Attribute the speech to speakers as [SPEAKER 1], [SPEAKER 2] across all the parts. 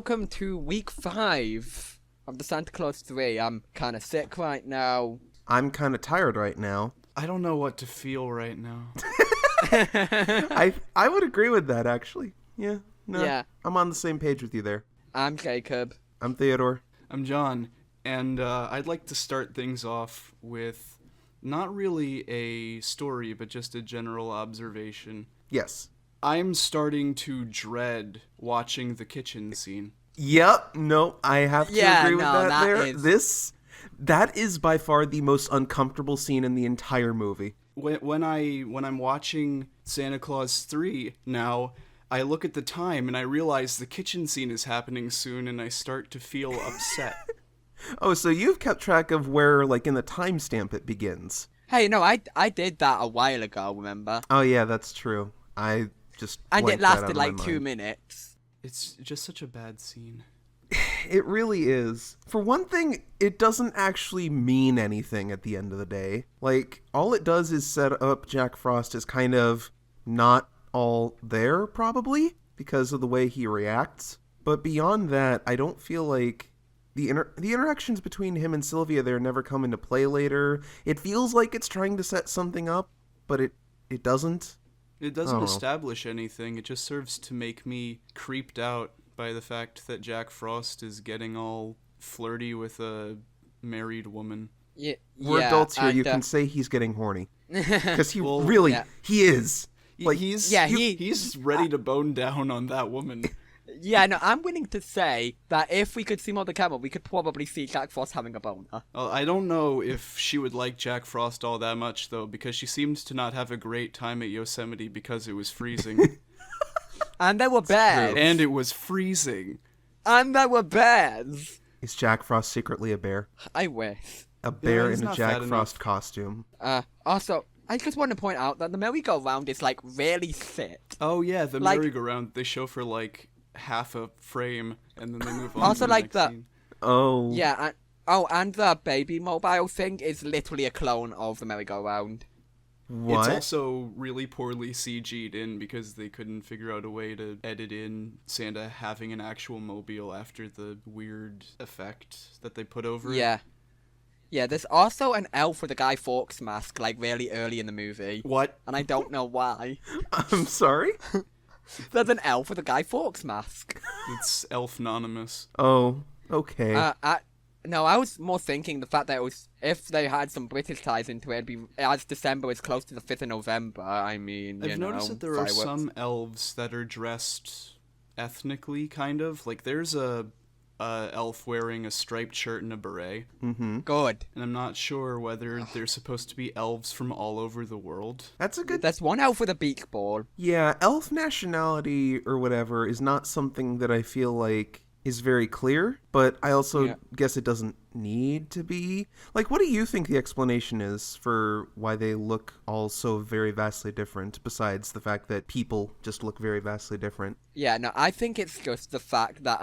[SPEAKER 1] welcome to week 5 of the Santa Claus 3. I'm kind of sick right now.
[SPEAKER 2] I'm kind of tired right now.
[SPEAKER 3] I don't know what to feel right now.
[SPEAKER 2] I would agree with that, actually. Yeah, I'm on the same page with you there.
[SPEAKER 1] I'm Jacob.
[SPEAKER 2] I'm Theodore.
[SPEAKER 3] I'm John, and I'd like to start things off with not really a story, but just a general observation.
[SPEAKER 2] Yes.
[SPEAKER 3] I'm starting to dread watching the kitchen scene.
[SPEAKER 2] Yep, no, I have to agree with that there.
[SPEAKER 1] Is...
[SPEAKER 2] That is by far the most uncomfortable scene in the entire movie.
[SPEAKER 3] When I'm watching Santa Claus 3 now, I look at the time and I realize the kitchen scene is happening soon, and I start to feel upset.
[SPEAKER 2] Oh, so you've kept track of where, like, in the timestamp it begins.
[SPEAKER 1] Hey, no, I did that a while ago, remember?
[SPEAKER 2] Oh, yeah, that's true. And
[SPEAKER 1] it lasted like 2 minutes.
[SPEAKER 3] It's just such a bad scene.
[SPEAKER 2] It really is. For one thing, it doesn't actually mean anything at the end of the day. Like, all it does is set up Jack Frost as kind of not all there, probably, because of the way he reacts. But beyond that, I don't feel like the interactions between him and Sylvia there never come into play later. It feels like it's trying to set something up, but it doesn't.
[SPEAKER 3] It doesn't establish anything. It just serves to make me creeped out by the fact that Jack Frost is getting all flirty with a married woman.
[SPEAKER 1] Yeah,
[SPEAKER 2] We're adults here. You can say he's getting horny. Because he he is.
[SPEAKER 3] Like, he's ready to bone down on that woman.
[SPEAKER 1] Yeah, no, I'm willing to say that if we could see more of the camera, we could probably see Jack Frost having a boner.
[SPEAKER 3] I don't know if she would like Jack Frost all that much, though, because she seems to not have a great time at Yosemite because it was freezing.
[SPEAKER 1] And there were bears.
[SPEAKER 3] And it was freezing.
[SPEAKER 1] And there were bears.
[SPEAKER 2] Is Jack Frost secretly a bear?
[SPEAKER 1] I wish.
[SPEAKER 2] A bear in a Jack Frost costume.
[SPEAKER 1] Also, I just want to point out that the merry-go-round is, like, really thick.
[SPEAKER 3] Oh, yeah, the merry-go-round they show for, like, half a frame, and then they move on
[SPEAKER 1] also,
[SPEAKER 3] to the
[SPEAKER 1] like,
[SPEAKER 3] next scene.
[SPEAKER 2] Oh.
[SPEAKER 1] Yeah, and the baby mobile thing is literally a clone of the merry-go-round.
[SPEAKER 2] What?
[SPEAKER 3] It's also really poorly CG'd in because they couldn't figure out a way to edit in Santa having an actual mobile after the weird effect that they put over it.
[SPEAKER 1] Yeah, there's also an elf with a Guy Fawkes mask, like, really early in the movie.
[SPEAKER 3] What?
[SPEAKER 1] And I don't know why.
[SPEAKER 2] I'm sorry?
[SPEAKER 1] There's an elf with a Guy Fawkes mask.
[SPEAKER 3] It's Elf-nonymous.
[SPEAKER 2] Oh, okay.
[SPEAKER 1] No, I was more thinking the fact that it was, if they had some British ties into it, it'd be, as December is close to the 5th of November, I mean,
[SPEAKER 3] I've noticed that there are some elves that are dressed ethnically, kind of. Like, there's a elf wearing a striped shirt and a beret.
[SPEAKER 2] Mm-hmm.
[SPEAKER 1] Good.
[SPEAKER 3] And I'm not sure whether they're supposed to be elves from all over the world.
[SPEAKER 1] There's one elf with a beak ball.
[SPEAKER 2] Yeah, elf nationality or whatever is not something that I feel like is very clear, but I also guess it doesn't need to be. Like, what do you think the explanation is for why they look all so very vastly different, besides the fact that people just look very vastly different?
[SPEAKER 1] Yeah, no, I think it's just the fact that,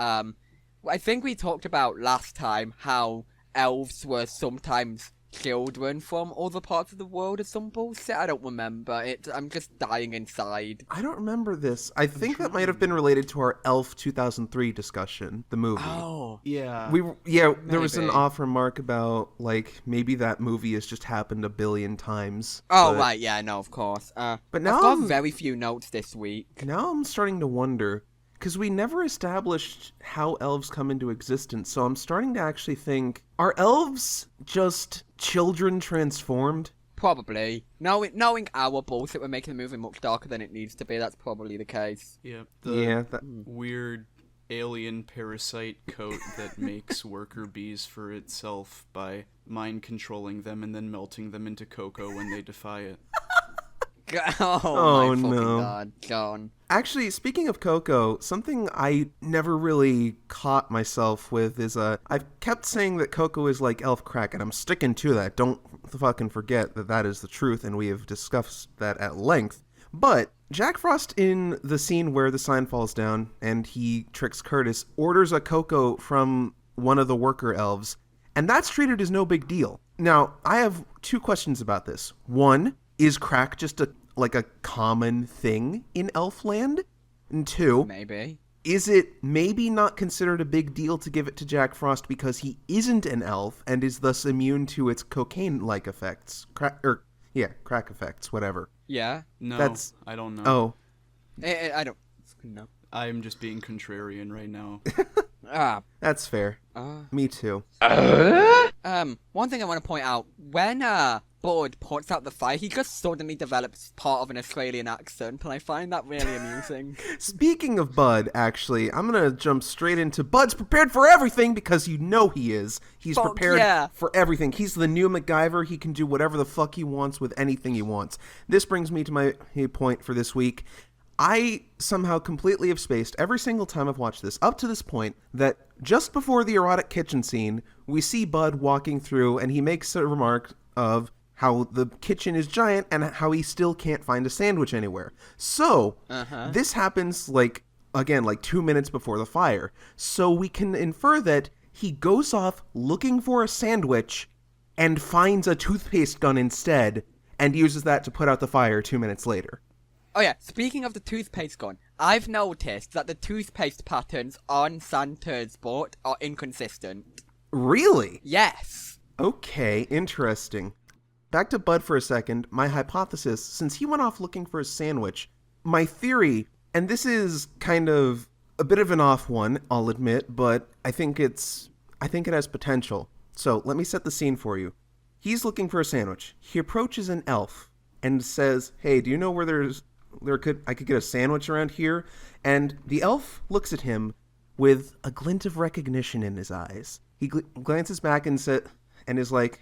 [SPEAKER 1] I think we talked about last time how elves were sometimes children from other parts of the world or some bullshit. I don't remember it. I'm just dying inside.
[SPEAKER 2] I don't remember this. I think that might have been related to our Elf 2003 discussion, the movie.
[SPEAKER 1] Oh.
[SPEAKER 3] Yeah.
[SPEAKER 2] There was an off remark about, like, maybe that movie has just happened a billion times.
[SPEAKER 1] Oh, right, yeah, no, of course. But now I've got very few notes this week.
[SPEAKER 2] Now I'm starting to wonder, because we never established how elves come into existence, so I'm starting to actually think, are elves just children transformed?
[SPEAKER 1] Probably. Knowing our bullshit, we're making the movie much darker than it needs to be. That's probably the case.
[SPEAKER 3] Yeah.
[SPEAKER 2] That
[SPEAKER 3] weird alien parasite coat that makes worker bees for itself by mind controlling them and then melting them into cocoa when they defy it.
[SPEAKER 1] Oh my fucking God, John.
[SPEAKER 2] Actually, speaking of Coco, something I never really caught myself with is, I've kept saying that Coco is like elf crack, and I'm sticking to that. Don't fucking forget that that is the truth, and we have discussed that at length. But Jack Frost, in the scene where the sign falls down and he tricks Curtis, orders a Coco from one of the worker elves, and that's treated as no big deal. Now, I have 2 questions about this. One, is crack just a common thing in Elfland? And 2,
[SPEAKER 1] maybe,
[SPEAKER 2] Is it maybe not considered a big deal to give it to Jack Frost because he isn't an elf and is thus immune to its cocaine-like effects? Crack effects, whatever.
[SPEAKER 1] Yeah.
[SPEAKER 3] No, I don't know.
[SPEAKER 2] Oh.
[SPEAKER 1] I don't know.
[SPEAKER 3] I'm just being contrarian right now.
[SPEAKER 2] That's fair. Me too.
[SPEAKER 1] One thing I want to point out, when Bud puts out the fire, he just suddenly develops part of an Australian accent, and I find that really amusing.
[SPEAKER 2] Speaking of Bud, actually, I'm going to jump straight into Bud's prepared for everything because you know he is. He's prepared for everything. He's the new MacGyver. He can do whatever the fuck he wants with anything he wants. This brings me to my point for this week. I somehow completely have spaced every single time I've watched this, up to this point, that just before the erotic kitchen scene, we see Bud walking through, and he makes a remark of how the kitchen is giant and how he still can't find a sandwich anywhere. So, this happens, like 2 minutes before the fire. So we can infer that he goes off looking for a sandwich and finds a toothpaste gun instead, and uses that to put out the fire 2 minutes later.
[SPEAKER 1] Oh yeah, speaking of the toothpaste gun, I've noticed that the toothpaste patterns on Santa's boat are inconsistent.
[SPEAKER 2] Really?
[SPEAKER 1] Yes.
[SPEAKER 2] Okay, interesting. Back to Bud for a second. My hypothesis, since he went off looking for a sandwich, my theory, and this is kind of a bit of an off one, I'll admit, but I think it has potential. So let me set the scene for you. He's looking for a sandwich. He approaches an elf and says, "Hey, do you know where I could get a sandwich around here?" And the elf looks at him with a glint of recognition in his eyes. He glances back and is like,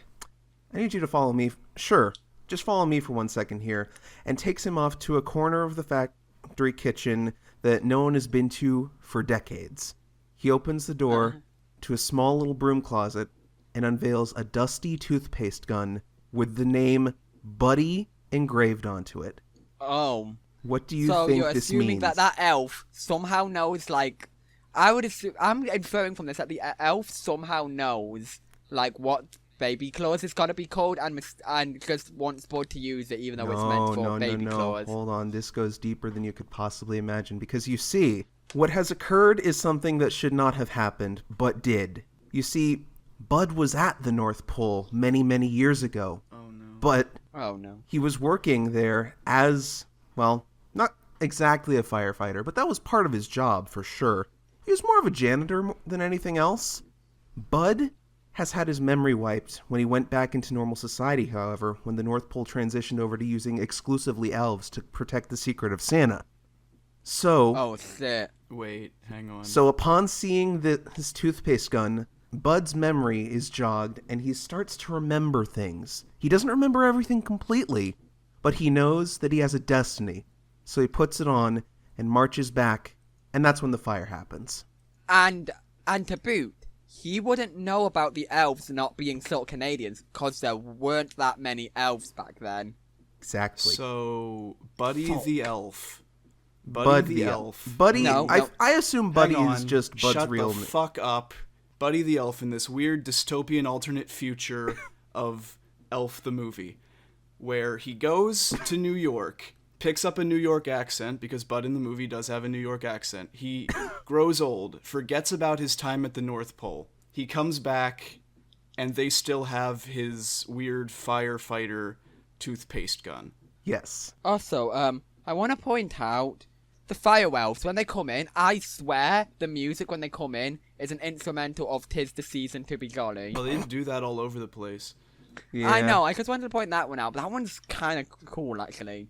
[SPEAKER 2] "I need you to follow me." "Sure, just follow me for 1 second here," and takes him off to a corner of the factory kitchen that no one has been to for decades. He opens the door to a small little broom closet and unveils a dusty toothpaste gun with the name Buddy engraved onto it.
[SPEAKER 1] Oh.
[SPEAKER 2] What do you
[SPEAKER 1] think
[SPEAKER 2] this means?
[SPEAKER 1] So you're assuming that elf somehow knows, like... I'm inferring from this that the elf somehow knows, like, what baby claws is gonna be called and just wants Bud to use it even though it's meant for baby claws.
[SPEAKER 2] Hold on, this goes deeper than you could possibly imagine, because you see, what has occurred is something that should not have happened, but did. You see, Bud was at the North Pole many, many years ago.
[SPEAKER 3] Oh no.
[SPEAKER 2] But
[SPEAKER 1] he
[SPEAKER 2] was working there as, well, not exactly a firefighter, but that was part of his job for sure. He was more of a janitor than anything else. Bud has had his memory wiped when he went back into normal society, however, when the North Pole transitioned over to using exclusively elves to protect the secret of Santa. So...
[SPEAKER 1] Oh, shit.
[SPEAKER 3] Wait, hang on.
[SPEAKER 2] So upon seeing his toothpaste gun, Bud's memory is jogged, and he starts to remember things. He doesn't remember everything completely, but he knows that he has a destiny. So he puts it on and marches back, and that's when the fire happens.
[SPEAKER 1] And to boot, he wouldn't know about the elves not being still Canadians, because there weren't that many elves back then.
[SPEAKER 2] Exactly.
[SPEAKER 3] So, Buddy the elf.
[SPEAKER 2] Bud the elf. Buddy,
[SPEAKER 1] no.
[SPEAKER 2] I assume Buddy is just Bud's real name.
[SPEAKER 3] Shut the fuck up. Buddy the elf in this weird dystopian alternate future of Elf the movie, where he goes to New York, picks up a New York accent, because Bud in the movie does have a New York accent. He grows old, forgets about his time at the North Pole. He comes back, and they still have his weird firefighter toothpaste gun.
[SPEAKER 2] Yes.
[SPEAKER 1] Also, I want to point out, the fire elves, when they come in, I swear the music when they come in is an instrumental of "'Tis the Season to Be Jolly."
[SPEAKER 3] Well, they do that all over the place.
[SPEAKER 2] Yeah.
[SPEAKER 1] I know, I just wanted to point that one out, but that one's kind of cool, actually.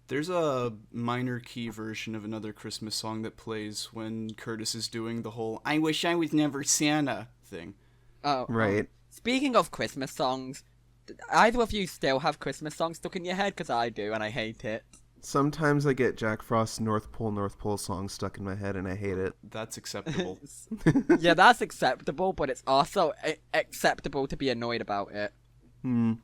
[SPEAKER 3] There's a minor key version of another Christmas song that plays when Curtis is doing the whole "I wish I was never Santa" thing.
[SPEAKER 1] Oh,
[SPEAKER 2] right.
[SPEAKER 1] Speaking of Christmas songs, either of you still have Christmas songs stuck in your head? Because I do, and I hate it.
[SPEAKER 2] Sometimes I get Jack Frost's North Pole song stuck in my head, and I hate it.
[SPEAKER 3] That's acceptable.
[SPEAKER 1] Yeah, that's acceptable, but it's also acceptable to be annoyed about it.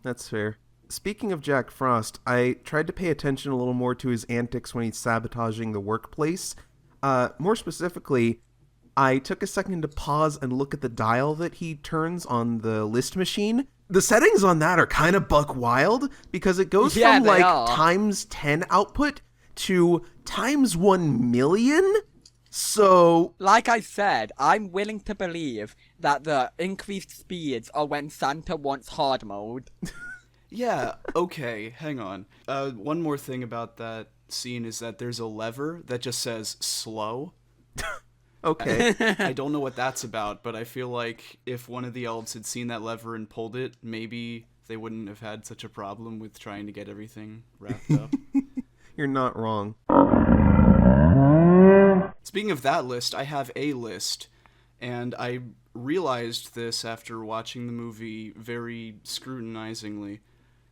[SPEAKER 2] That's fair. Speaking of Jack Frost, I tried to pay attention a little more to his antics when he's sabotaging the workplace. More specifically, I took a second to pause and look at the dial that he turns on the list machine. The settings on that are kind of buck wild, because it goes from like times 10 output to times 1 million. So,
[SPEAKER 1] Like I said, I'm willing to believe that the increased speeds are when Santa wants hard mode.
[SPEAKER 3] Yeah, okay, hang on. One more thing about that scene is that there's a lever that just says slow.
[SPEAKER 2] okay.
[SPEAKER 3] I don't know what that's about, but I feel like if one of the elves had seen that lever and pulled it, maybe they wouldn't have had such a problem with trying to get everything wrapped up.
[SPEAKER 2] You're not wrong.
[SPEAKER 3] Speaking of that list, I have a list, and I realized this after watching the movie very scrutinizingly,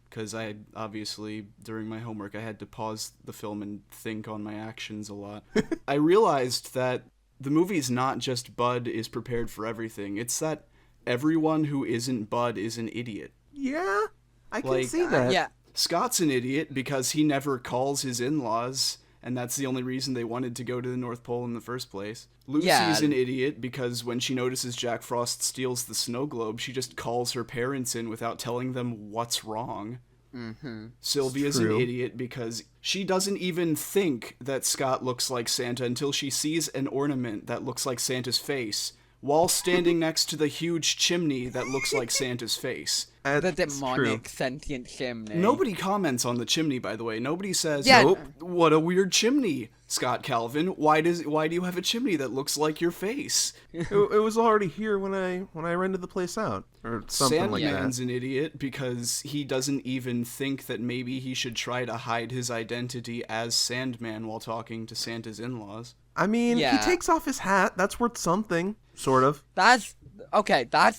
[SPEAKER 3] because I obviously, during my homework, I had to pause the film and think on my actions a lot. I realized that the movie's not just Bud is prepared for everything, it's that everyone who isn't Bud is an idiot.
[SPEAKER 2] Yeah, I can
[SPEAKER 3] Like,
[SPEAKER 2] see that.
[SPEAKER 1] Yeah.
[SPEAKER 3] Scott's an idiot because he never calls his in-laws, and that's the only reason they wanted to go to the North Pole in the first place. Lucy's
[SPEAKER 1] Yeah.
[SPEAKER 3] an idiot because when she notices Jack Frost steals the snow globe, she just calls her parents in without telling them what's wrong.
[SPEAKER 1] Mm-hmm.
[SPEAKER 3] Sylvia's an
[SPEAKER 2] True.
[SPEAKER 3] idiot because she doesn't even think that Scott looks like Santa until she sees an ornament that looks like Santa's face while standing next to the huge chimney that looks like Santa's face.
[SPEAKER 1] The
[SPEAKER 2] That's
[SPEAKER 1] demonic
[SPEAKER 2] true.
[SPEAKER 1] sentient chimney.
[SPEAKER 3] Nobody comments on the chimney, by the way. Nobody says,
[SPEAKER 1] Yeah.
[SPEAKER 3] "Nope, what a weird chimney, Scott Calvin. Why do you have a chimney that looks like your face?"
[SPEAKER 2] It was already here when I rented the place out, or something like
[SPEAKER 3] Sandman's
[SPEAKER 2] that.
[SPEAKER 3] an idiot because he doesn't even think that maybe he should try to hide his identity as Sandman while talking to Santa's in-laws.
[SPEAKER 2] I mean,
[SPEAKER 1] Yeah.
[SPEAKER 2] he takes off his hat. That's worth something, sort of.
[SPEAKER 1] That's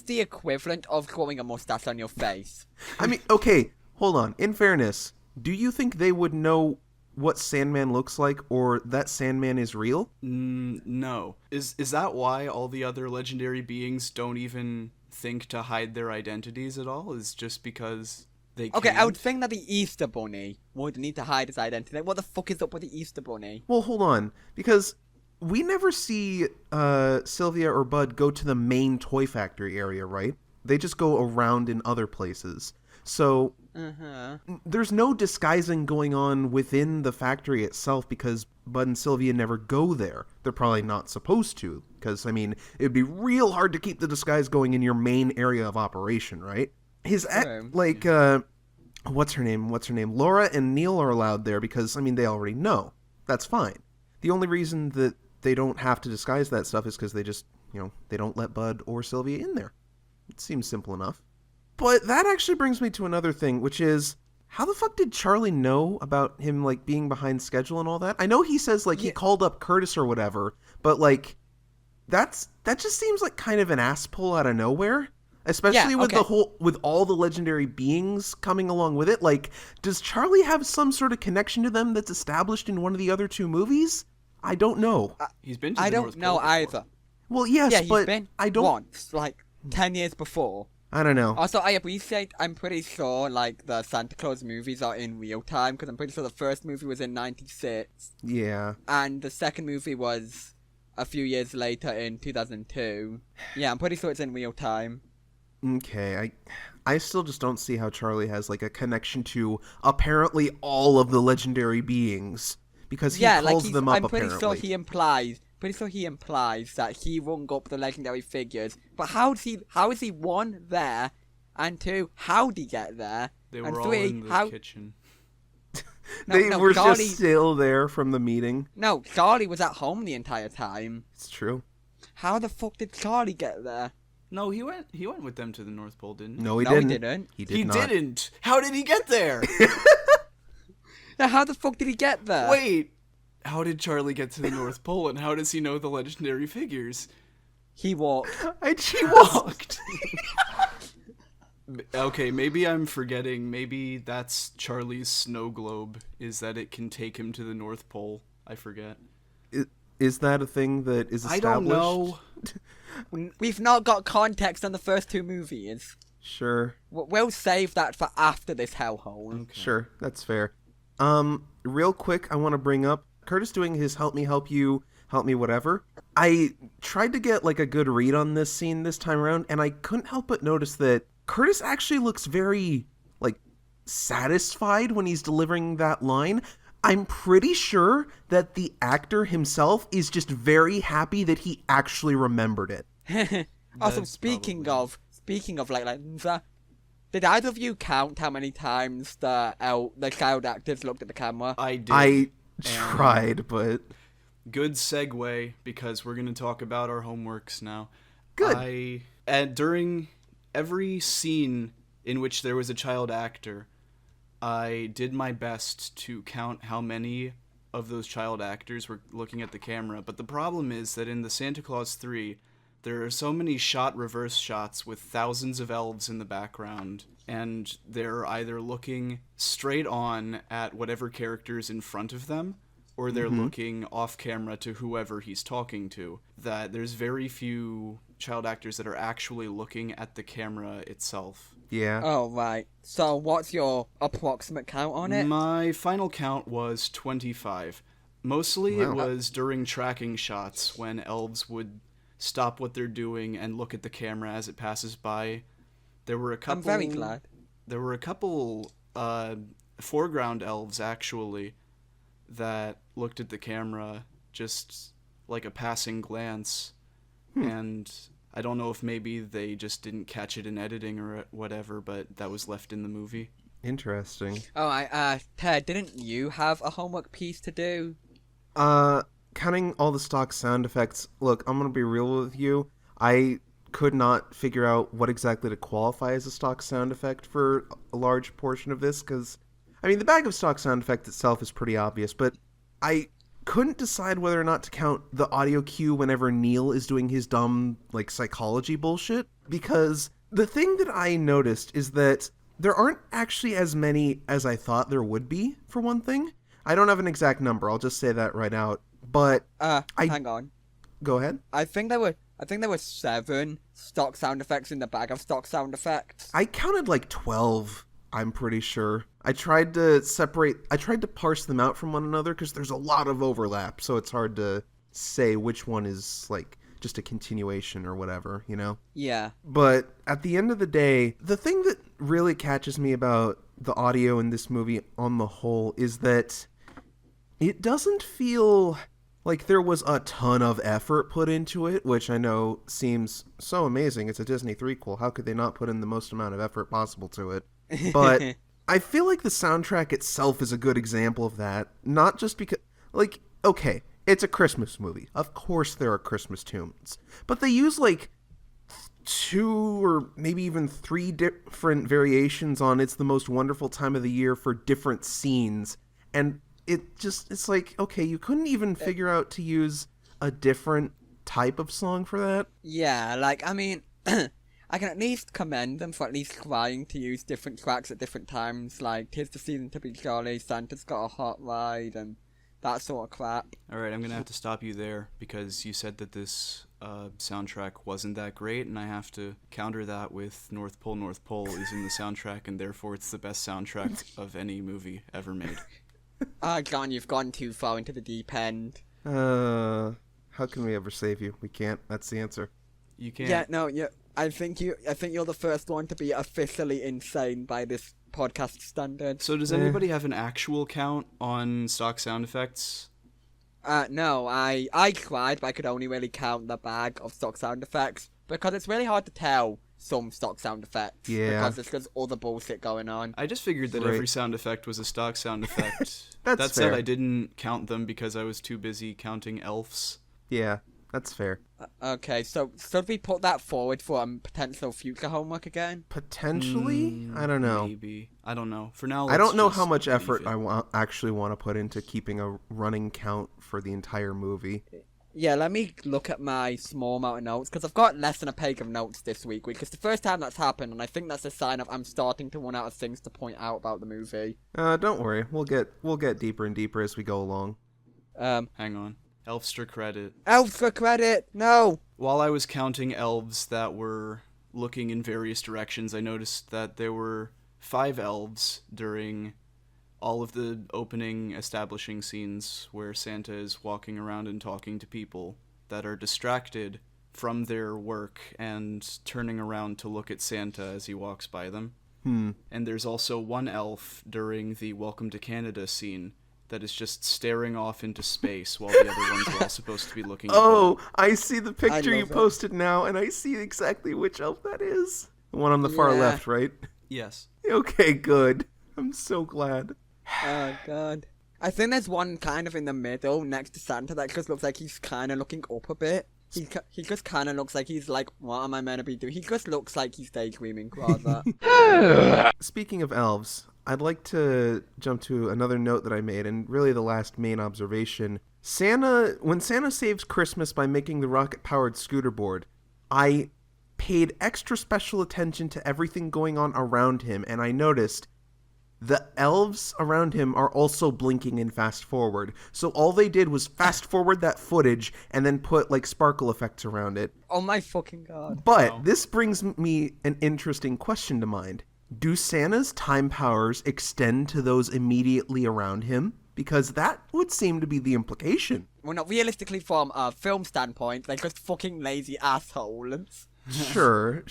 [SPEAKER 1] the equivalent of growing a mustache on your face.
[SPEAKER 2] I mean, okay, hold on. In fairness, do you think they would know what Sandman looks like, or that Sandman is real?
[SPEAKER 3] No. Is that why all the other legendary beings don't even think to hide their identities at all? Is just because they can't?
[SPEAKER 1] Okay, I would think that the Easter Bunny would need to hide his identity. What the fuck is up with the Easter Bunny?
[SPEAKER 2] Well, hold on, because we never see Sylvia or Bud go to the main toy factory area, right? They just go around in other places. So there's no disguising going on within the factory itself because Bud and Sylvia never go there. They're probably not supposed to, because, I mean, it'd be real hard to keep the disguise going in your main area of operation, right?
[SPEAKER 1] True.
[SPEAKER 2] What's her name? Laura and Neil are allowed there because, I mean, they already know. That's fine. The only reason that they don't have to disguise that stuff is because they just, they don't let Bud or Sylvia in there. It seems simple enough. But that actually brings me to another thing, which is, how the fuck did Charlie know about him, like, being behind schedule and all that? I know he says, like, he called up Curtis or whatever, but, like, that just seems like kind of an ass pull out of nowhere. Especially with with all the legendary beings coming along with it. Like, does Charlie have some sort of connection to them that's established in one of the other two movies? I don't know.
[SPEAKER 3] He's been to the
[SPEAKER 1] I
[SPEAKER 3] North
[SPEAKER 1] don't know
[SPEAKER 3] Pole before.
[SPEAKER 1] either.
[SPEAKER 2] Well, yes,
[SPEAKER 1] Yeah, he's
[SPEAKER 2] but
[SPEAKER 1] been
[SPEAKER 2] I don't.
[SPEAKER 1] once, like 10 years before.
[SPEAKER 2] I don't know.
[SPEAKER 1] Also, I'm pretty sure, like, the Santa Claus movies are in real time, because I'm pretty sure the first movie was in 96,
[SPEAKER 2] Yeah.
[SPEAKER 1] and the second movie was a few years later in 2002. Yeah, I'm pretty sure it's in real time.
[SPEAKER 2] Okay, I still just don't see how Charlie has, like, a connection to apparently all of the legendary beings. Because he calls them up,
[SPEAKER 1] I'm pretty
[SPEAKER 2] apparently.
[SPEAKER 1] sure he implies that he rung up the legendary figures. But how is he one, there, and two, how'd he get there?
[SPEAKER 3] They
[SPEAKER 1] and
[SPEAKER 3] were all
[SPEAKER 1] three,
[SPEAKER 3] in the
[SPEAKER 1] how...
[SPEAKER 3] kitchen.
[SPEAKER 2] They were
[SPEAKER 1] Charlie...
[SPEAKER 2] just still there from the meeting.
[SPEAKER 1] No, Charlie was at home the entire time.
[SPEAKER 2] It's true.
[SPEAKER 1] How the fuck did Charlie get there?
[SPEAKER 3] No, he went with them to the North Pole, didn't he?
[SPEAKER 2] No, he
[SPEAKER 1] No, he
[SPEAKER 2] didn't.
[SPEAKER 1] didn't.
[SPEAKER 2] He did
[SPEAKER 3] He
[SPEAKER 2] not.
[SPEAKER 3] didn't. How did he get there?
[SPEAKER 1] Now, how the fuck did he get there?
[SPEAKER 3] Wait. How did Charlie get to the North Pole, and how does he know the legendary figures?
[SPEAKER 1] He walked.
[SPEAKER 3] He walked. Okay, maybe I'm forgetting. Maybe that's Charlie's snow globe, is that it can take him to the North Pole. I forget.
[SPEAKER 2] Is that a thing that is established?
[SPEAKER 3] I don't know.
[SPEAKER 1] We've not got context on the first two movies.
[SPEAKER 2] Sure.
[SPEAKER 1] We'll save that for after this hellhole.
[SPEAKER 3] Okay.
[SPEAKER 2] Sure, that's fair. Real quick, I want to bring up Curtis doing his help me help you, help me whatever. I tried to get, like, a good read on this scene this time around, and I couldn't help but notice that Curtis actually looks very, like, satisfied when he's delivering that line. I'm pretty sure that the actor himself is just very happy that he actually remembered it.
[SPEAKER 1] Also,
[SPEAKER 3] That's
[SPEAKER 1] speaking of like did either of you count how many times the child actors looked at the camera?
[SPEAKER 3] I did.
[SPEAKER 2] I tried, but
[SPEAKER 3] Good segue, because we're going to talk about our homeworks now.
[SPEAKER 2] good.
[SPEAKER 3] And during every scene in which there was a child actor, I did my best to count how many of those child actors were looking at the camera. But the problem is that in the Santa Claus 3, there are so many reverse shots with thousands of elves in the background, and they're either looking straight on at whatever character's in front of them, or they're looking off camera to whoever he's talking to, that there's very few child actors that are actually looking at the camera itself.
[SPEAKER 2] Yeah.
[SPEAKER 1] Oh, right. So what's your approximate count on it?
[SPEAKER 3] My final count was 25. Mostly it
[SPEAKER 2] Wow.
[SPEAKER 3] was during tracking shots when elves would stop what they're doing and look at the camera as it passes by. There were a couple
[SPEAKER 1] I'm very glad.
[SPEAKER 3] There were a couple foreground elves actually that looked at the camera just like a passing glance, and I don't know if maybe they just didn't catch it in editing or whatever, but that was left in the movie.
[SPEAKER 2] Interesting.
[SPEAKER 1] Oh, Ted, didn't you have a homework piece to do?
[SPEAKER 2] Counting all the stock sound effects, look, I'm gonna be real with you. I could not figure out what exactly to qualify as a stock sound effect for a large portion of this, because, I mean, the bag of stock sound effect itself is pretty obvious, but I couldn't decide whether or not to count the audio cue whenever Neil is doing his dumb, like, psychology bullshit, because the thing that I noticed is that there aren't actually as many as I thought there would be, for one thing. I don't have an exact number, I'll just say that right out, but
[SPEAKER 1] Hang on.
[SPEAKER 2] Go ahead.
[SPEAKER 1] I think there were 7 stock sound effects in the bag of stock sound effects.
[SPEAKER 2] I counted like 12, I'm pretty sure. I tried to parse them out from one another because there's a lot of overlap, so it's hard to say which one is like just a continuation or whatever, you know?
[SPEAKER 1] Yeah.
[SPEAKER 2] But at the end of the day, the thing that really catches me about the audio in this movie on the whole is that it doesn't feel like there was a ton of effort put into it, which I know seems so amazing. It's a Disney threequel. How could they not put in the most amount of effort possible to it? But I feel like the soundtrack itself is a good example of that. Not just because, like, okay, it's a Christmas movie. Of course there are Christmas tunes. But they use, like, 2 or maybe even 3 different variations on It's the Most Wonderful Time of the Year for different scenes. And it's like, okay, you couldn't even figure out to use a different type of song for that?
[SPEAKER 1] Yeah, like, I mean, I can at least commend them for at least trying to use different tracks at different times, like, 'Tis the Season to Be Jolly, Santa's Got a Hot Ride, and that sort of crap.
[SPEAKER 3] Alright, I'm gonna have to stop you there, because you said that this soundtrack wasn't that great, and I have to counter that with North Pole is in the soundtrack, and therefore it's the best soundtrack of any movie ever made.
[SPEAKER 1] John, you've gone too far into the deep end.
[SPEAKER 2] How can we ever save you? We can't. That's the answer.
[SPEAKER 3] You can't.
[SPEAKER 1] Yeah, no, yeah. I think you're the first one to be officially insane by this podcast standard.
[SPEAKER 3] So does anybody have an actual count on stock sound effects?
[SPEAKER 1] No, I tried, but I could only really count the bag of stock sound effects because it's really hard to tell some stock sound effects.
[SPEAKER 2] Yeah.
[SPEAKER 1] Because there's just other bullshit going on.
[SPEAKER 3] I just figured that
[SPEAKER 2] Right.
[SPEAKER 3] every sound effect was a stock sound effect.
[SPEAKER 2] That's
[SPEAKER 3] that said,
[SPEAKER 2] fair.
[SPEAKER 3] I didn't count them because I was too busy counting elves.
[SPEAKER 2] Yeah, that's fair.
[SPEAKER 1] Okay, so should we put that forward for potential future homework again?
[SPEAKER 2] Potentially? I don't know.
[SPEAKER 3] Maybe. I don't know. For now,
[SPEAKER 2] I don't
[SPEAKER 3] let's
[SPEAKER 2] know
[SPEAKER 3] just
[SPEAKER 2] how much
[SPEAKER 3] leave
[SPEAKER 2] effort
[SPEAKER 3] it.
[SPEAKER 2] I actually want to put into keeping a running count for the entire movie.
[SPEAKER 1] Yeah, let me look at my small amount of notes, because I've got less than a page of notes this week, which is the first time that's happened, and I think that's a sign of I'm starting to run out of things to point out about the movie.
[SPEAKER 2] Don't worry. We'll get deeper and deeper as we go along.
[SPEAKER 3] Hang on. Elfster credit.
[SPEAKER 1] Elves for credit! No!
[SPEAKER 3] While I was counting elves that were looking in various directions, I noticed that there were 5 elves during all of the opening establishing scenes where Santa is walking around and talking to people that are distracted from their work and turning around to look at Santa as he walks by them. And there's also 1 elf during the Welcome to Canada scene, that is just staring off into space while the other ones are all supposed to be looking at
[SPEAKER 2] Oh,
[SPEAKER 3] them.
[SPEAKER 2] I see the picture you
[SPEAKER 1] love it.
[SPEAKER 2] posted now, and I see exactly which elf that is. The one on the far
[SPEAKER 1] Yeah.
[SPEAKER 2] left, right?
[SPEAKER 3] Yes.
[SPEAKER 2] Okay, good. I'm so glad.
[SPEAKER 1] Oh god. I think there's one kind of in the middle next to Santa that just looks like he's kind of looking up a bit. He just kind of looks like he's like, what am I meant to be doing? He just looks like he's daydreaming rather.
[SPEAKER 2] Speaking of elves, I'd like to jump to another note that I made, and really the last main observation. When Santa saves Christmas by making the rocket-powered scooter board, I paid extra special attention to everything going on around him, and I noticed the elves around him are also blinking in fast forward. So all they did was fast forward that footage and then put like sparkle effects around it.
[SPEAKER 1] Oh my fucking god.
[SPEAKER 2] But
[SPEAKER 3] Wow.
[SPEAKER 2] this brings me an interesting question to mind. Do Santa's time powers extend to those immediately around him? Because that would seem to be the implication.
[SPEAKER 1] Well, not realistically from a film standpoint, they're just fucking lazy assholes.
[SPEAKER 2] Sure.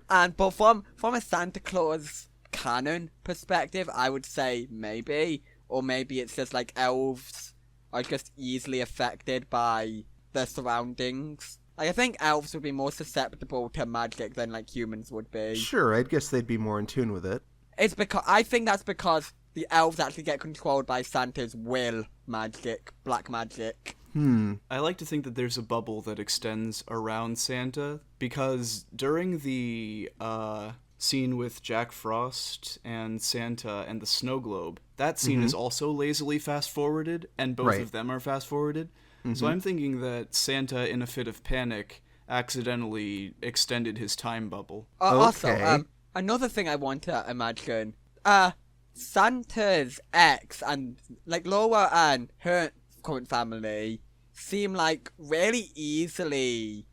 [SPEAKER 1] But from a Santa Claus canon perspective, I would say maybe. Or maybe it's just like elves are just easily affected by their surroundings. Like, I think elves would be more susceptible to magic than like humans would be.
[SPEAKER 2] Sure, I'd guess they'd be more in tune with it.
[SPEAKER 1] It's because I think that's because the elves actually get controlled by Santa's will magic, black magic.
[SPEAKER 3] I like to think that there's a bubble that extends around Santa, because during the scene with Jack Frost and Santa and the snow globe, that scene is also lazily fast-forwarded, and both
[SPEAKER 2] Right.
[SPEAKER 3] of them are fast-forwarded. So I'm thinking that Santa, in a fit of panic, accidentally extended his time bubble.
[SPEAKER 1] Also,
[SPEAKER 2] Okay.
[SPEAKER 1] another thing I want to imagine, Santa's ex and like Laura and her current family seem like really easily,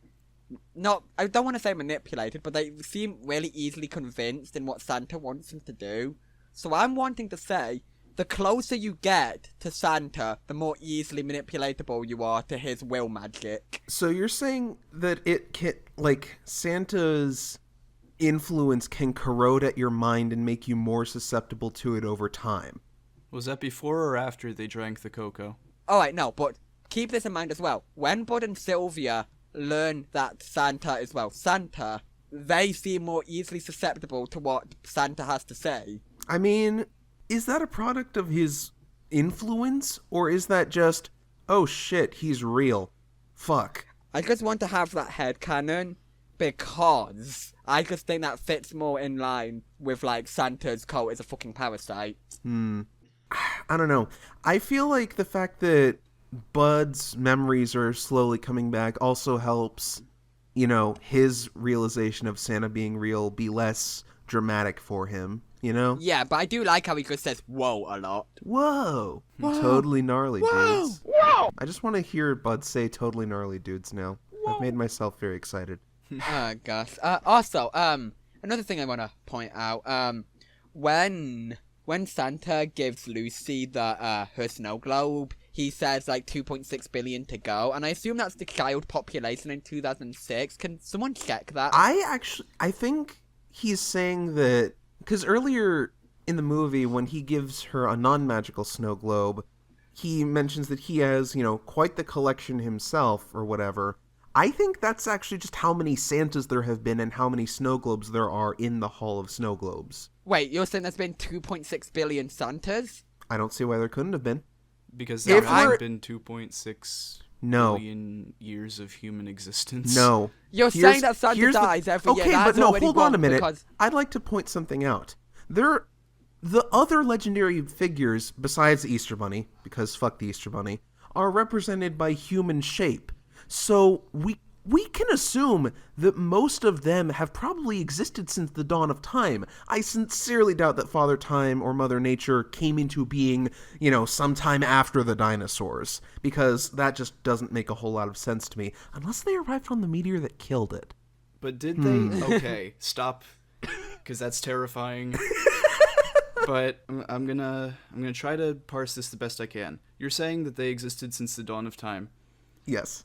[SPEAKER 1] not, I don't want to say manipulated, but they seem really easily convinced in what Santa wants them to do. So I'm wanting to say, the closer you get to Santa, the more easily manipulatable you are to his will magic.
[SPEAKER 2] So you're saying that it can, like, Santa's influence can corrode at your mind and make you more susceptible to it over time.
[SPEAKER 3] Was that before or after they drank the cocoa?
[SPEAKER 1] Alright, no, but keep this in mind as well. When Bud and Sylvia learn that Santa is, well, Santa, they seem more easily susceptible to what Santa has to say.
[SPEAKER 2] I mean, is that a product of his influence, or is that just, oh shit, he's real? Fuck.
[SPEAKER 1] I just want to have that headcanon because I just think that fits more in line with, like, Santa's cult is a fucking parasite.
[SPEAKER 2] I don't know. I feel like the fact that Bud's memories are slowly coming back also helps, you know, his realization of Santa being real be less dramatic for him, you know?
[SPEAKER 1] Yeah, but I do like how he just says whoa a lot.
[SPEAKER 2] Whoa. Totally gnarly dudes. I just want to hear Bud say totally gnarly dudes now. I've made myself very excited.
[SPEAKER 1] Oh gosh. Also, another thing I want to point out, when Santa gives Lucy the her snow globe, he says like 2.6 billion to go, and I assume that's the child population in 2006. Can someone check that?
[SPEAKER 2] I think he's saying that, because earlier in the movie when he gives her a non-magical snow globe, he mentions that he has, you know, quite the collection himself or whatever. I think that's actually just how many Santas there have been and how many snow globes there are in the Hall of Snow Globes.
[SPEAKER 1] Wait, you're saying there's been 2.6 billion Santas?
[SPEAKER 2] I don't see why there couldn't have been.
[SPEAKER 3] Because there
[SPEAKER 2] If
[SPEAKER 3] hasn't
[SPEAKER 2] we're-
[SPEAKER 3] been 2.6
[SPEAKER 2] No.
[SPEAKER 3] billion years of human existence.
[SPEAKER 2] No.
[SPEAKER 1] You're
[SPEAKER 2] Here's-
[SPEAKER 1] saying that Santa
[SPEAKER 2] here's the-
[SPEAKER 1] dies every year.
[SPEAKER 2] Okay,
[SPEAKER 1] That's
[SPEAKER 2] but no,
[SPEAKER 1] already
[SPEAKER 2] hold on a
[SPEAKER 1] wrong
[SPEAKER 2] minute.
[SPEAKER 1] because-
[SPEAKER 2] I'd like to point something out. The other legendary figures, besides the Easter Bunny, because fuck the Easter Bunny, are represented by human shape. So we can assume that most of them have probably existed since the dawn of time. I sincerely doubt that Father Time or Mother Nature came into being, you know, sometime after the dinosaurs, because that just doesn't make a whole lot of sense to me, unless they arrived on the meteor that killed it.
[SPEAKER 3] But did they? Okay, stop, because that's terrifying. But I'm gonna try to parse this the best I can. You're saying that they existed since the dawn of time,
[SPEAKER 2] Yes.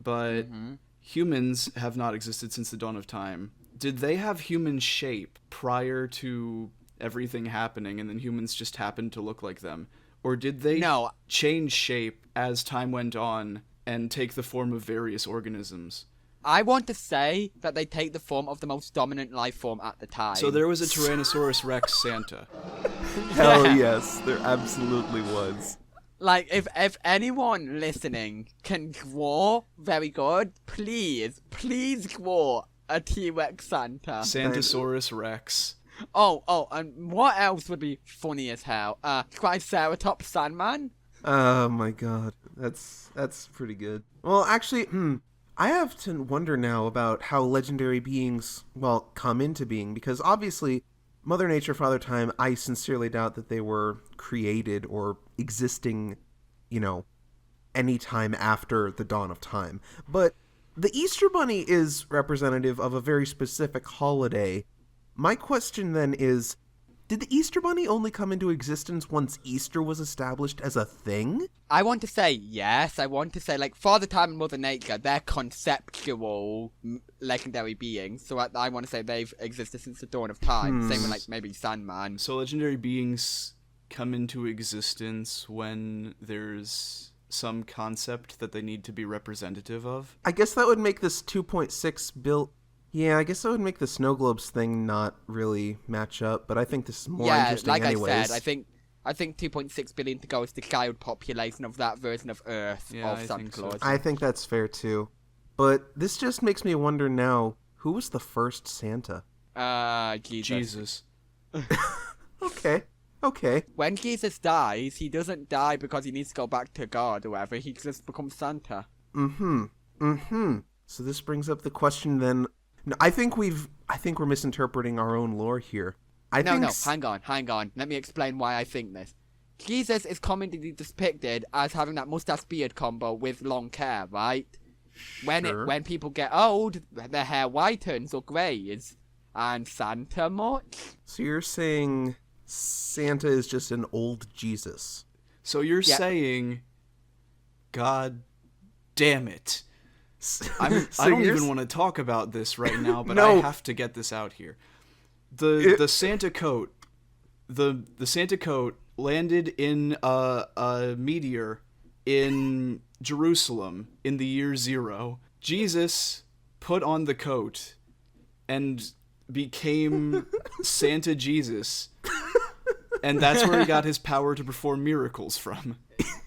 [SPEAKER 3] but humans have not existed since the dawn of time. Did they have human shape prior to everything happening, and then humans just happened to look like them? Or did they
[SPEAKER 1] No.
[SPEAKER 3] change shape as time went on and take the form of various organisms?
[SPEAKER 1] I want to say that they take the form of the most dominant life form at the time.
[SPEAKER 3] So there was a Tyrannosaurus Rex Santa.
[SPEAKER 2] Hell
[SPEAKER 1] Yeah.
[SPEAKER 2] yes, there absolutely was.
[SPEAKER 1] Like, if anyone listening can draw very good, please draw a T-Rex Santa.
[SPEAKER 3] Santosaurus Rex.
[SPEAKER 1] Oh, and what else would be funny as hell? Triceratops Sandman?
[SPEAKER 2] Oh my god, that's pretty good. Well, actually, I have to wonder now about how legendary beings, well, come into being, because obviously, Mother Nature, Father Time, I sincerely doubt that they were created or existing, any time after the dawn of time. But the Easter Bunny is representative of a very specific holiday. My question then is, did the Easter Bunny only come into existence once Easter was established as a thing?
[SPEAKER 1] I want to say yes. I want to say, like, Father Time and Mother Nature, they're conceptual legendary beings. So I want to say they've existed since the dawn of time. Same with, like, maybe Sandman.
[SPEAKER 3] So legendary beings come into existence when there's some concept that they need to be representative of?
[SPEAKER 2] I guess that would make this 2.6 bill... Yeah, I guess that would make the snow globes thing not really match up, but I think this is more interesting
[SPEAKER 1] like
[SPEAKER 2] anyways.
[SPEAKER 1] I said, I think 2.6 billion to go is the child population of that version of Earth of
[SPEAKER 3] I
[SPEAKER 1] Santa
[SPEAKER 3] think so.
[SPEAKER 1] Claus.
[SPEAKER 2] I think that's fair too. But this just makes me wonder now, who was the first Santa?
[SPEAKER 1] Jesus.
[SPEAKER 2] Okay.
[SPEAKER 1] When Jesus dies, he doesn't die because he needs to go back to God or whatever. He just becomes Santa.
[SPEAKER 2] So this brings up the question then. No, I think we're misinterpreting our own lore here.
[SPEAKER 1] No, hang on. Let me explain why I think this. Jesus is commonly depicted as having that mustache beard combo with long hair, right? When people get old, their hair whitens or greys. And Santa much?
[SPEAKER 2] So you're saying Santa is just an old Jesus?
[SPEAKER 3] So you're saying, God damn it. I don't even want to talk about this right now, but
[SPEAKER 2] No.
[SPEAKER 3] I have to get this out here. The Santa coat, the Santa coat landed in a meteor in Jerusalem in the year 0. Jesus put on the coat and became Santa Jesus, and that's where he got his power to perform miracles from.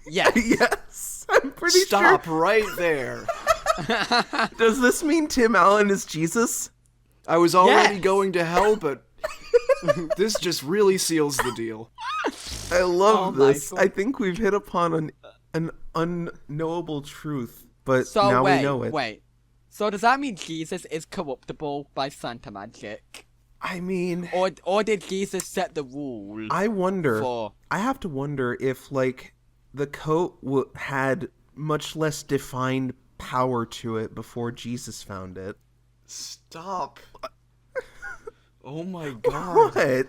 [SPEAKER 1] Yeah.
[SPEAKER 2] Yes, I'm pretty
[SPEAKER 3] Stop right there.
[SPEAKER 2] sure. Does this mean Tim Allen is Jesus?
[SPEAKER 3] I was already
[SPEAKER 1] Yes.
[SPEAKER 3] going to hell, but this just really seals the deal.
[SPEAKER 2] I love
[SPEAKER 1] my
[SPEAKER 2] this.
[SPEAKER 1] God.
[SPEAKER 2] I think we've hit upon an unknowable truth, but
[SPEAKER 1] So
[SPEAKER 2] now
[SPEAKER 1] wait,
[SPEAKER 2] we know it.
[SPEAKER 1] wait. So does that mean Jesus is corruptible by Santa magic?
[SPEAKER 2] I mean,
[SPEAKER 1] Or did Jesus set the rule
[SPEAKER 2] I wonder.
[SPEAKER 1] for...
[SPEAKER 2] I have to wonder if, like, the coat had much less defined power to it before Jesus found it.
[SPEAKER 3] Stop. Oh my god.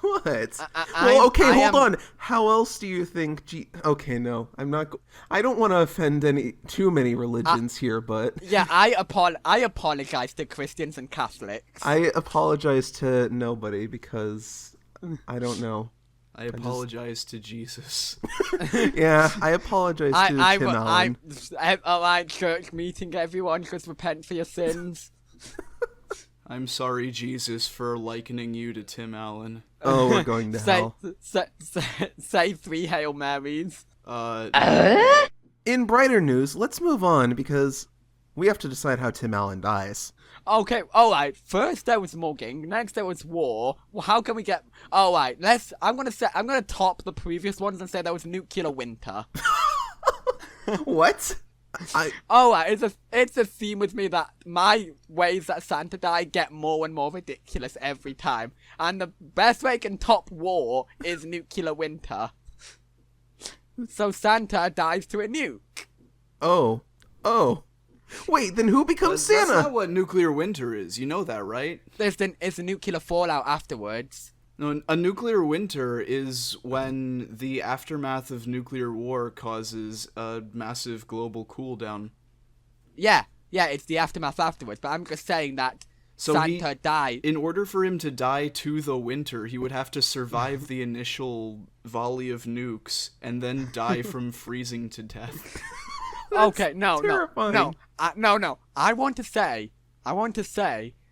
[SPEAKER 2] What?
[SPEAKER 1] I
[SPEAKER 2] Hold
[SPEAKER 1] am-
[SPEAKER 2] on. How else do you think? Okay, no, I'm not. I don't want to offend too many religions here, but
[SPEAKER 1] Yeah, I apologize to Christians and Catholics.
[SPEAKER 2] I apologize to nobody because I don't know.
[SPEAKER 3] I apologize to Jesus.
[SPEAKER 2] Yeah, I apologize to Tim Allen.
[SPEAKER 1] Alright, church meeting, everyone, just repent for your sins.
[SPEAKER 3] I'm sorry, Jesus, for likening you to Tim Allen.
[SPEAKER 2] Oh, we're going to hell.
[SPEAKER 1] Say 3 Hail Marys.
[SPEAKER 2] In brighter news, let's move on because we have to decide how Tim Allen dies.
[SPEAKER 1] Okay, alright, first there was mugging, next there was war. Well, how can we get... Alright, I'm gonna top the previous ones and say there was nuclear winter.
[SPEAKER 2] What?
[SPEAKER 1] Alright, it's a theme with me that my ways that Santa died get more and more ridiculous every time. And the best way I can top war is nuclear winter. So Santa dies to a nuke.
[SPEAKER 2] Oh. Wait, then who becomes
[SPEAKER 3] That's
[SPEAKER 2] Santa?
[SPEAKER 3] not what nuclear winter is. You know that, right?
[SPEAKER 1] It's a nuclear fallout afterwards.
[SPEAKER 3] No, a nuclear winter is when the aftermath of nuclear war causes a massive global cool down.
[SPEAKER 1] Yeah, it's the aftermath afterwards, but I'm just saying that
[SPEAKER 3] So
[SPEAKER 1] Santa died.
[SPEAKER 3] In order for him to die to the winter, he would have to survive the initial volley of nukes and then die from freezing to death.
[SPEAKER 1] Okay, no.
[SPEAKER 2] terrifying.
[SPEAKER 1] No. I want to say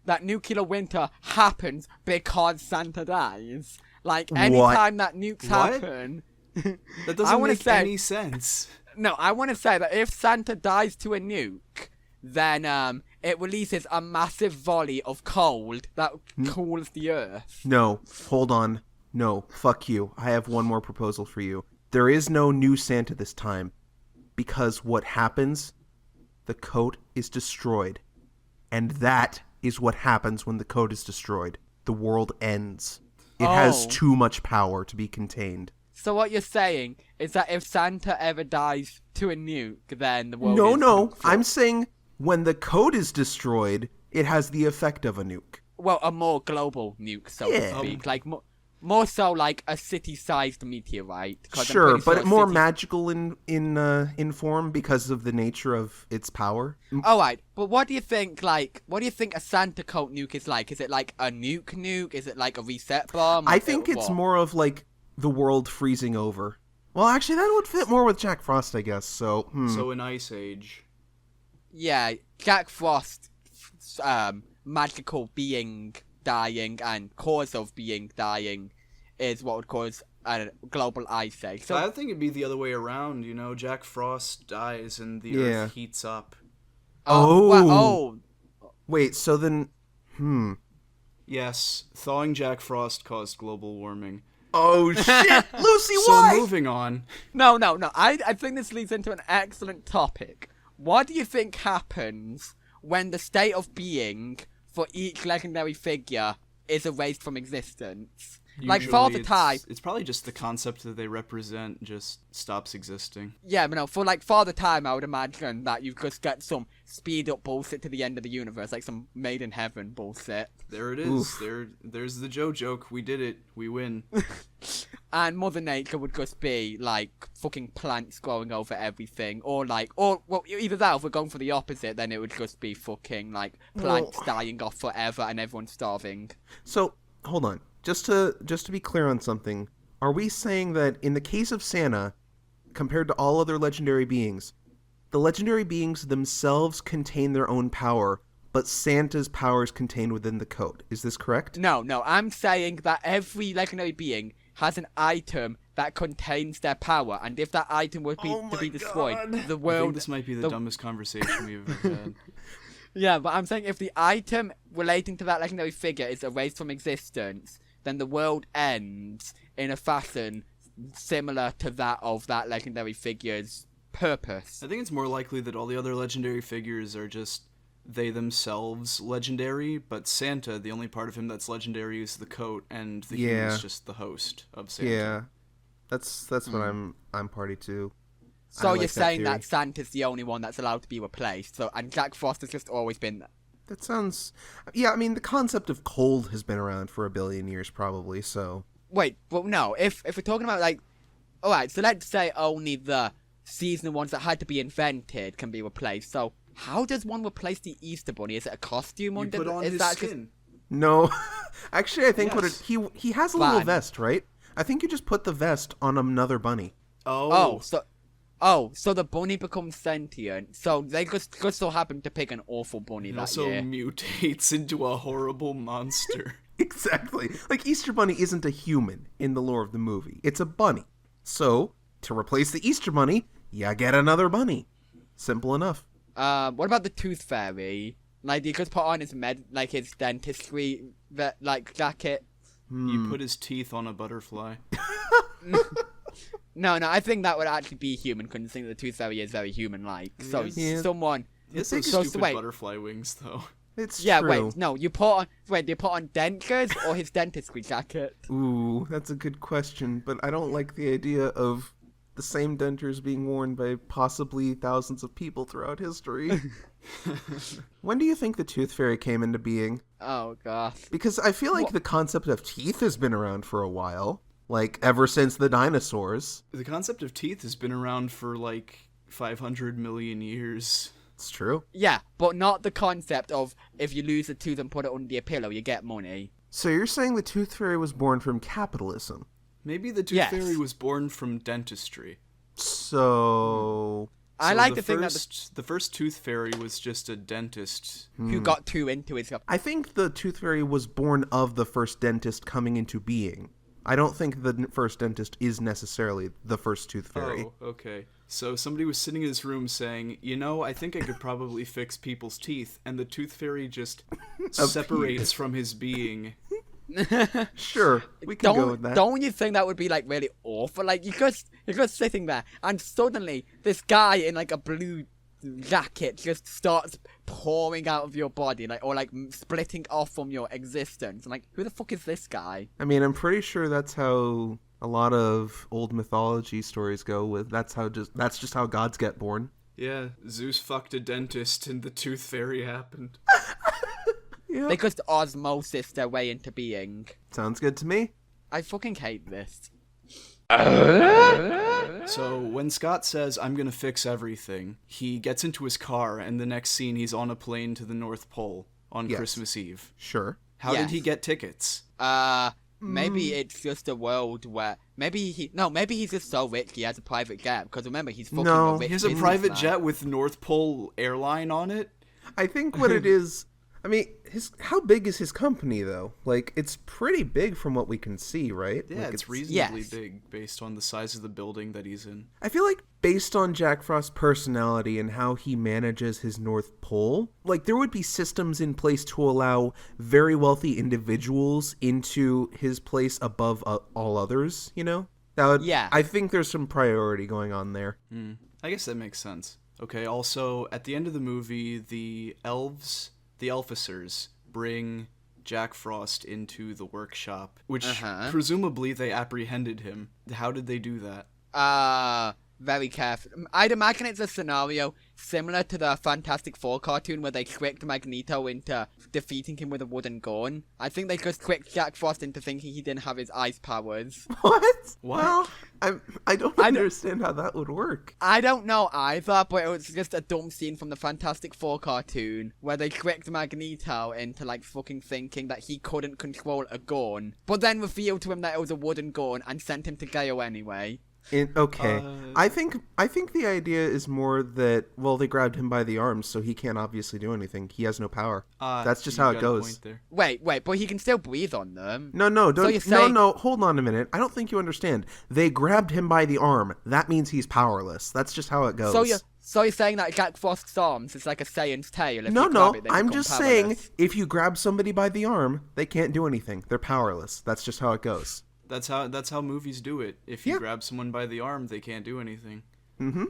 [SPEAKER 1] that nuclear winter happens because Santa dies. Like, anytime that nukes
[SPEAKER 3] What?
[SPEAKER 1] happen...
[SPEAKER 3] That doesn't make any sense.
[SPEAKER 1] No, I want to say that if Santa dies to a nuke, then it releases a massive volley of cold that cools the earth.
[SPEAKER 2] No, hold on. No, fuck you. I have one more proposal for you. There is no new Santa this time. Because what happens, the coat is destroyed. And that is what happens when the coat is destroyed. The world ends. It has too much power to be contained.
[SPEAKER 1] So what you're saying is that if Santa ever dies to a nuke, then the world
[SPEAKER 2] No. I'm saying when the coat is destroyed, it has the effect of a nuke.
[SPEAKER 1] Well, a more global nuke, so to speak. Like, more so like a city-sized meteorite.
[SPEAKER 2] Sure, but more magical in form because of the nature of its power.
[SPEAKER 1] Alright, but what do you think a Santa coat nuke is like? Is it like a nuke? Is it like a reset bomb?
[SPEAKER 2] I think it's more of like the world freezing over. Well, actually, that would fit more with Jack Frost, I guess, so...
[SPEAKER 3] So an ice age.
[SPEAKER 1] Yeah, Jack Frost, magical being dying and cause of being dying is what would cause a global ice age. So
[SPEAKER 3] I think it'd be the other way around, Jack Frost dies and the earth heats up.
[SPEAKER 2] Wait, so then...
[SPEAKER 3] Yes, thawing Jack Frost caused global warming.
[SPEAKER 2] Oh, shit! Lucy,
[SPEAKER 3] So
[SPEAKER 2] why?
[SPEAKER 3] moving on.
[SPEAKER 1] No. I think this leads into an excellent topic. What do you think happens when the state of being for each legendary figure is erased from existence? Like, Father Time...
[SPEAKER 3] It's probably just the concept that they represent just stops existing.
[SPEAKER 1] Yeah, but no, for like Father Time, I would imagine that you just get some speed-up bullshit to the end of the universe, like some Made in Heaven bullshit.
[SPEAKER 3] There it is. There's the Joe joke. We did it. We win.
[SPEAKER 1] And Mother Nature would just be like fucking plants growing over everything, or either that, or if we're going for the opposite, then it would just be fucking like plants dying off forever and everyone starving.
[SPEAKER 2] So, hold on. Just to be clear on something, are we saying that in the case of Santa, compared to all other legendary beings, the legendary beings themselves contain their own power, but Santa's power is contained within the coat? Is this correct?
[SPEAKER 1] No, I'm saying that every legendary being has an item that contains their power, and if that item were to be destroyed, the world...
[SPEAKER 3] I think this might be the dumbest conversation we've ever had.
[SPEAKER 1] Yeah, but I'm saying if the item relating to that legendary figure is erased from existence, then the world ends in a fashion similar to that of that legendary figure's purpose.
[SPEAKER 3] I think it's more likely that all the other legendary figures are just they themselves legendary, but Santa, the only part of him that's legendary is the coat, and the human is just the host of Santa.
[SPEAKER 2] Yeah, that's what I'm party to.
[SPEAKER 1] So you're saying that Santa's the only one that's allowed to be replaced, and Jack Frost has just always been there.
[SPEAKER 2] That sounds... Yeah, I mean, the concept of cold has been around for 1 billion years, probably, so...
[SPEAKER 1] Wait, well, no, if we're talking about, like... Alright, so let's say only the seasonal ones that had to be invented can be replaced, so how does one replace the Easter Bunny? Is it a costume?
[SPEAKER 3] You put on his skin.
[SPEAKER 2] No. Actually, I think he has a little vest, right? I think you just put the vest on another bunny.
[SPEAKER 1] So the bunny becomes sentient. So they just so happen to pick an awful bunny that year.
[SPEAKER 3] Also mutates into a horrible monster.
[SPEAKER 2] Exactly. Like, Easter Bunny isn't a human in the lore of the movie. It's a bunny. So, to replace the Easter Bunny, you get another bunny. Simple enough.
[SPEAKER 1] What about the Tooth Fairy? Like, you could put on his his dentistry, jacket.
[SPEAKER 3] You put his teeth on a butterfly.
[SPEAKER 1] No, I think that would actually be human, considering the Tooth Fairy is very human-like. So someone...
[SPEAKER 3] It's like stupid butterfly wings, though.
[SPEAKER 2] It's
[SPEAKER 1] true.
[SPEAKER 2] Wait,
[SPEAKER 1] no, do you put on dentures or his dentistry jacket?
[SPEAKER 2] Ooh, that's a good question, but I don't like the idea of the same dentures being worn by possibly thousands of people throughout history. When do you think the Tooth Fairy came into being?
[SPEAKER 1] Oh, gosh.
[SPEAKER 2] Because I feel like the concept of teeth has been around for a while. Like, ever since the dinosaurs.
[SPEAKER 3] The concept of teeth has been around for, 500 million years.
[SPEAKER 2] It's true.
[SPEAKER 1] Yeah, but not the concept of if you lose a tooth and put it under your pillow, you get money.
[SPEAKER 2] So you're saying the Tooth Fairy was born from capitalism?
[SPEAKER 3] Maybe the Tooth
[SPEAKER 1] Yes.
[SPEAKER 3] Fairy was born from dentistry.
[SPEAKER 2] So...
[SPEAKER 1] I
[SPEAKER 3] So
[SPEAKER 1] like
[SPEAKER 3] the
[SPEAKER 1] to think that
[SPEAKER 3] the first Tooth Fairy was just a dentist.
[SPEAKER 1] who got too into it.
[SPEAKER 2] I think the Tooth Fairy was born of the first dentist coming into being. I don't think the first dentist is necessarily the first Tooth Fairy.
[SPEAKER 3] Oh, okay. So somebody was sitting in his room saying, I think I could probably fix people's teeth, and the Tooth Fairy just separates from his being.
[SPEAKER 2] Sure, we can go with that.
[SPEAKER 1] Don't you think that would be like really awful? Like you're just sitting there, and suddenly this guy in like a blue jacket just starts pouring out of your body, or splitting off from your existence. And like, who the fuck is this guy?
[SPEAKER 2] I mean, I'm pretty sure that's how a lot of old mythology stories go. That's just how gods get born.
[SPEAKER 3] Yeah, Zeus fucked a dentist, and the Tooth Fairy happened.
[SPEAKER 2] Yeah,
[SPEAKER 1] They just osmosis their way into being.
[SPEAKER 2] sounds good to me.
[SPEAKER 1] I fucking hate this.
[SPEAKER 3] So when Scott says, I'm gonna fix everything, he gets into his car, and the next scene he's on a plane to the North Pole on
[SPEAKER 2] Yes.
[SPEAKER 3] Christmas Eve.
[SPEAKER 2] Sure.
[SPEAKER 3] How
[SPEAKER 1] Yes.
[SPEAKER 3] did he get tickets?
[SPEAKER 1] Maybe it's just a world where maybe he's just so rich he has a private jet, because remember he's fucking
[SPEAKER 2] No,
[SPEAKER 1] a rich
[SPEAKER 3] He has a
[SPEAKER 1] businessman.
[SPEAKER 3] private jet with North Pole Airline on it?
[SPEAKER 2] I think what it is, I mean, how big is his company though? Like, it's pretty big from what we can see, right?
[SPEAKER 3] Yeah,
[SPEAKER 2] Like,
[SPEAKER 3] it's reasonably
[SPEAKER 1] Yes.
[SPEAKER 3] big based on the size of the building that he's in.
[SPEAKER 2] I feel like based on Jack Frost's personality and how he manages his North Pole, like there would be systems in place to allow very wealthy individuals into his place above all others, you know? That would,
[SPEAKER 1] Yeah.
[SPEAKER 2] I think there's some priority going on there.
[SPEAKER 3] I guess that makes sense. Okay, also, at the end of the movie, the Elficers, bring Jack Frost into the workshop, which presumably they apprehended him. How did they do that?
[SPEAKER 1] Very careful. I'd imagine it's a scenario similar to the Fantastic Four cartoon where they tricked Magneto into defeating him with a wooden gun. I think they just tricked Jack Frost into thinking he didn't have his ice powers.
[SPEAKER 2] What?
[SPEAKER 3] What?
[SPEAKER 2] Well, I don't understand how that would work.
[SPEAKER 1] I don't know either, but it was just a dumb scene from the Fantastic Four cartoon where they tricked Magneto into fucking thinking that he couldn't control a gun, but then revealed to him that it was a wooden gun and sent him to jail anyway.
[SPEAKER 2] Okay. I think the idea is more that, well, they grabbed him by the arms, so he can't obviously do anything. He has no power. That's just
[SPEAKER 3] you
[SPEAKER 2] how it
[SPEAKER 3] got a
[SPEAKER 2] goes.
[SPEAKER 3] point there.
[SPEAKER 1] Wait, but he can still breathe on them.
[SPEAKER 2] No, don't.
[SPEAKER 1] you're saying-
[SPEAKER 2] No, hold on a minute. I don't think you understand. They grabbed him by the arm. That means he's powerless. That's just how it goes.
[SPEAKER 1] So you're saying that Jack Frost's arms is like a Saiyan's tail? If
[SPEAKER 2] No,
[SPEAKER 1] you grab it, they
[SPEAKER 2] I'm
[SPEAKER 1] become
[SPEAKER 2] just saying,
[SPEAKER 1] powerless.
[SPEAKER 2] if you grab somebody by the arm, they can't do anything. They're powerless. That's just how it goes.
[SPEAKER 3] That's how movies do it. If you grab someone by the arm, they can't do anything.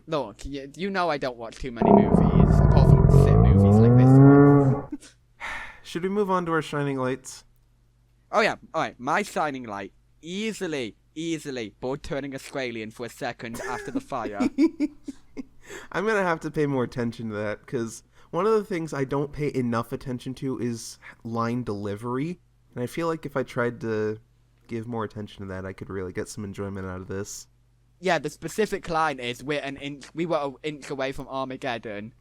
[SPEAKER 1] Look, you know I don't watch too many movies, apart from shit movies like this one.
[SPEAKER 2] Should we move on to our shining lights?
[SPEAKER 1] Oh yeah, alright, my shining light. Easily, Bud turning Australian for a second after the fire.
[SPEAKER 2] I'm going to have to pay more attention to that, because one of the things I don't pay enough attention to is line delivery. And I feel like if I tried to give more attention to that, I could really get some enjoyment out of this.
[SPEAKER 1] Yeah, the specific line is we were an inch away from Armageddon.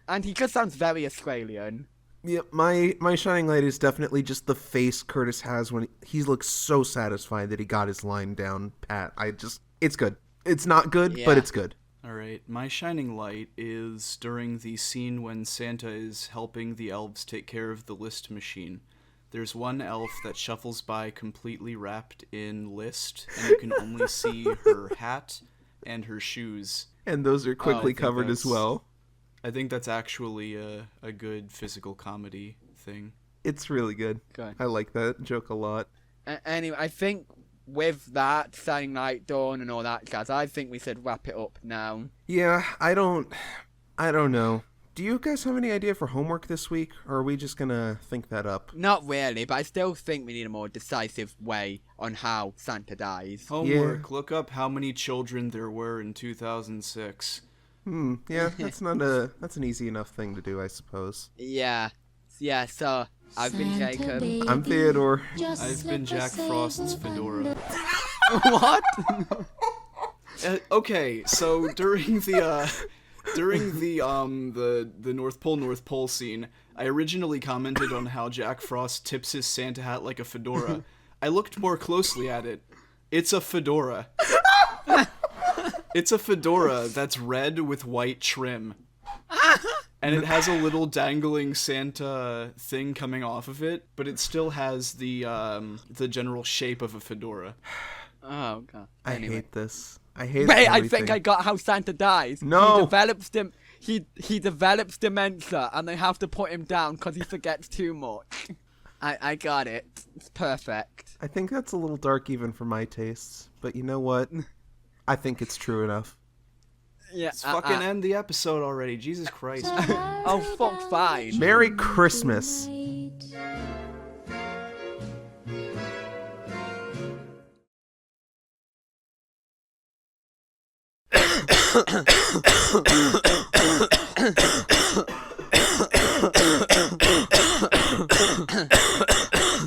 [SPEAKER 1] And he just sounds very Australian.
[SPEAKER 2] Yeah, my shining light is definitely just the face Curtis has when he looks so satisfied that he got his line down pat. It's good. It's not good, but
[SPEAKER 1] Yeah.
[SPEAKER 2] it's good.
[SPEAKER 3] Alright, my shining light is during the scene when Santa is helping the elves take care of the list machine. There's one elf that shuffles by completely wrapped in list, and you can only see her hat and her shoes.
[SPEAKER 2] And those are quickly
[SPEAKER 3] think
[SPEAKER 2] covered as
[SPEAKER 3] that's-
[SPEAKER 2] well.
[SPEAKER 3] I think that's actually a good physical comedy thing.
[SPEAKER 2] It's really good.
[SPEAKER 1] Good.
[SPEAKER 2] I like that joke a lot.
[SPEAKER 1] Anyway, I think with that shining light done and all that jazz, I think we should wrap it up now.
[SPEAKER 2] Yeah, I don't know. Do you guys have any idea for homework this week, or are we just gonna think that up?
[SPEAKER 1] Not really, but I still think we need a more decisive way on how Santa dies.
[SPEAKER 3] Homework, look up how many children there were in 2006.
[SPEAKER 2] Yeah, that's an easy enough thing to do, I suppose.
[SPEAKER 1] Yeah, so I've been Jacob.
[SPEAKER 2] I'm Theodore.
[SPEAKER 3] I've been Jack Frost's fedora.
[SPEAKER 1] What?
[SPEAKER 3] Okay, so during the During the North Pole scene, I originally commented on how Jack Frost tips his Santa hat like a fedora. I looked more closely at it. It's a fedora. It's a fedora that's red with white trim. And it has a little dangling Santa thing coming off of it, but it still has the general shape of a fedora.
[SPEAKER 1] Oh god.
[SPEAKER 2] I
[SPEAKER 1] Anyway.
[SPEAKER 2] hate this. I hate
[SPEAKER 1] Wait,
[SPEAKER 2] everything.
[SPEAKER 1] I think I got how Santa dies.
[SPEAKER 2] No.
[SPEAKER 1] He develops dementia, and they have to put him down because he forgets too much. I got it. It's perfect.
[SPEAKER 2] I think that's a little dark even for my tastes, but you know what? I think it's true enough.
[SPEAKER 1] Yeah.
[SPEAKER 3] Let's fucking end the episode already. Jesus Christ.
[SPEAKER 1] Oh fuck, fine.
[SPEAKER 2] Merry Christmas.